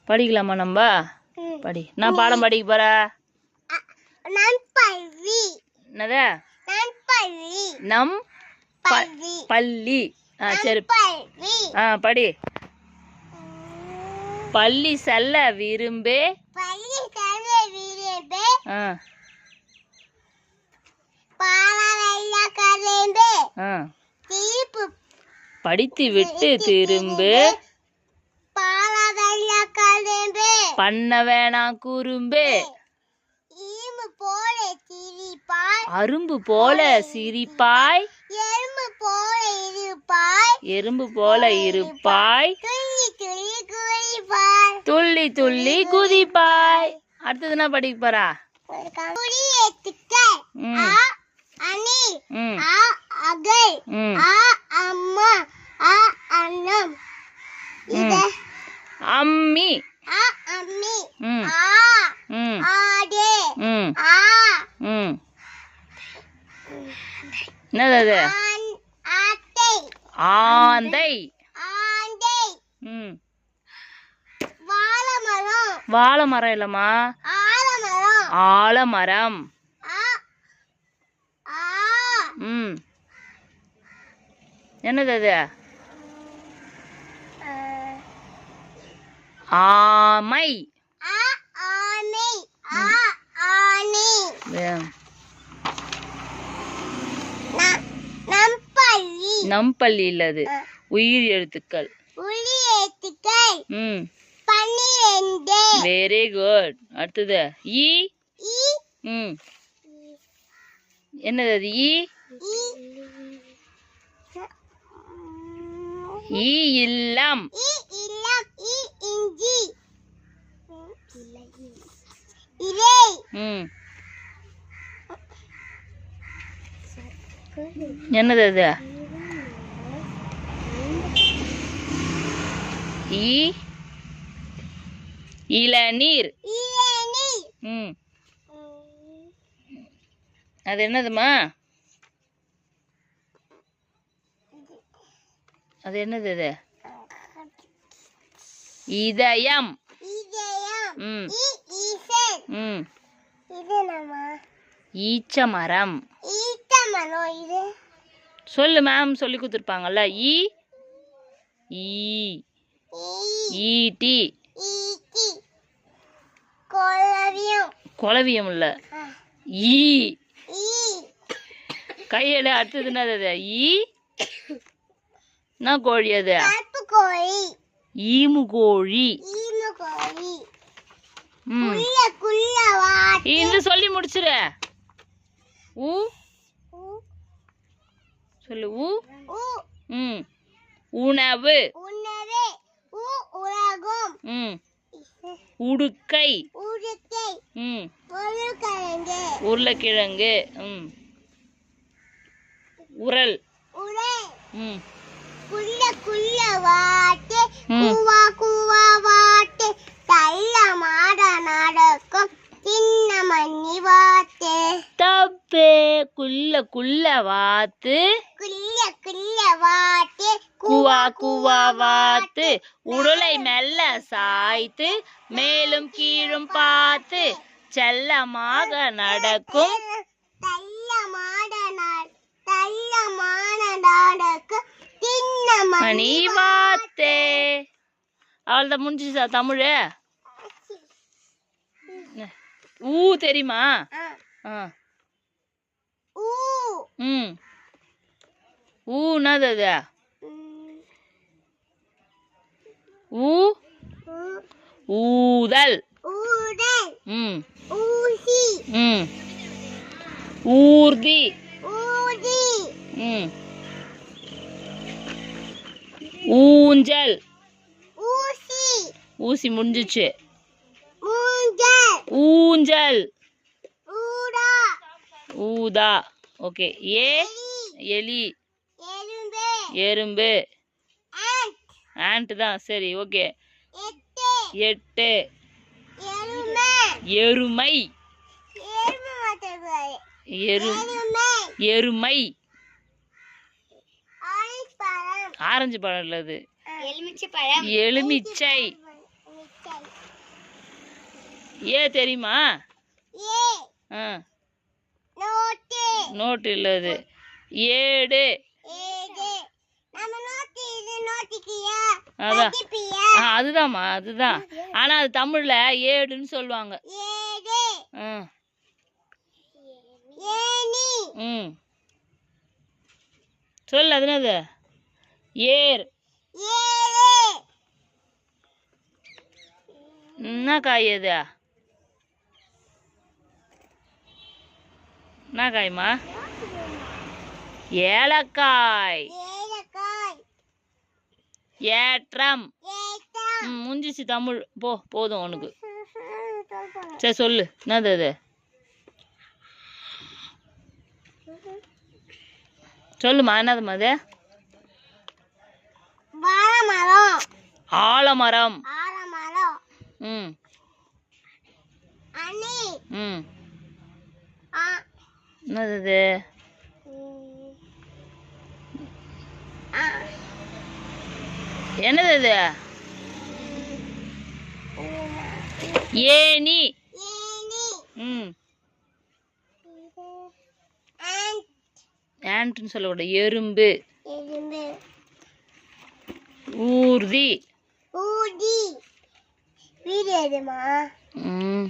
படிக்கலாமா நம்ம? படி. நான் பாடம் படிக்க போறேன். என்னது? நம் பள்ளி. சரி. படி. பள்ளி செல்ல விரும்பே. படித்து விட்டு திரும்பு. பண்ண வேணாம் குறும்பு. அரும்பு போல சிரிப்பாய். எறும்பு போல இருப்பாய். துள்ளி துள்ளி குதிப்பாய். அடுத்தது என்ன படிக்க போறா? அம்மி. என்னது? ஆந்தை. வாழை மரம் இல்லம்மா, ஆலமரம். என்னது அது? ஆமை. நம்பள்ளி இல்லது, உயிர் எழுத்துக்கள். Very good. அடுத்தது ஈ. என்னது அது? ஈ இல்லம். என்னது அது? இளநீர். அது என்னதுமா? அது என்னது அது? இதயம். ஈச்ச மரம். சொல்லு, மேம் சொல்லி கொடுத்துருப்பாங்கல்ல. ஈட்டி. கொலவியம் இல்ல, ஈ. கையில. அடுத்தது என்னது? என்ன கோழி அது? ஈமு கோழி. இந்த சொல்லி முடிச்சிரு. சொல்லு. உணவு. உடுக்கை. உருளைக்கிழங்கு. உரல். தப்பே. குள்ள குள்ள வாத்து. குவா குவா வாத்து. உடலை மெல்ல சாய்த்து மேலும் கீழும் பார்த்து செல்லமாக நடக்கும். மணி வாத்தே. அவள்தான் முடிஞ்சிச்சா தமிழ்? ஊ தெரியுமா? ஊனது அது? ஊதல். ஊர்தி. ஊஞ்சல். ஊசி முடிஞ்சிச்சு. ஊஞ்சல். ஊதா. ஓகே. எலி. எறும்பு. ஆண்ட் தான். சரி, ஓகே. எட்டு. எருமை. எருமை. ஆரஞ்சு பழம் இல்லது, எலுமிச்சை. ஏ தெரியுமா? ஆ நோட்டு இல்லை அது. ஏடு. அதான் அதுதான்மா அதுதான். ஆனா அது தமிழ்ல ஏடுன்னு சொல்லுவாங்க. ம் சொல்லு அது என்னது? ஏர். என்ன காய் அது? என்ன காய்மா? ஏலக்காய். ஏற்றம். முடிஞ்சிச்சு தமிழ். போதும் உனக்கு. சரி சொல்லு என்னது அது? சொல்லுமா என்னதுமா அது? ஆலமரம். ம் ம் என்னது அது? என்னது அது? ஏனி. ம் ஆண்ட்னு சொல்லக்கூடாது. எறும்பு. ஊர்தி. ம்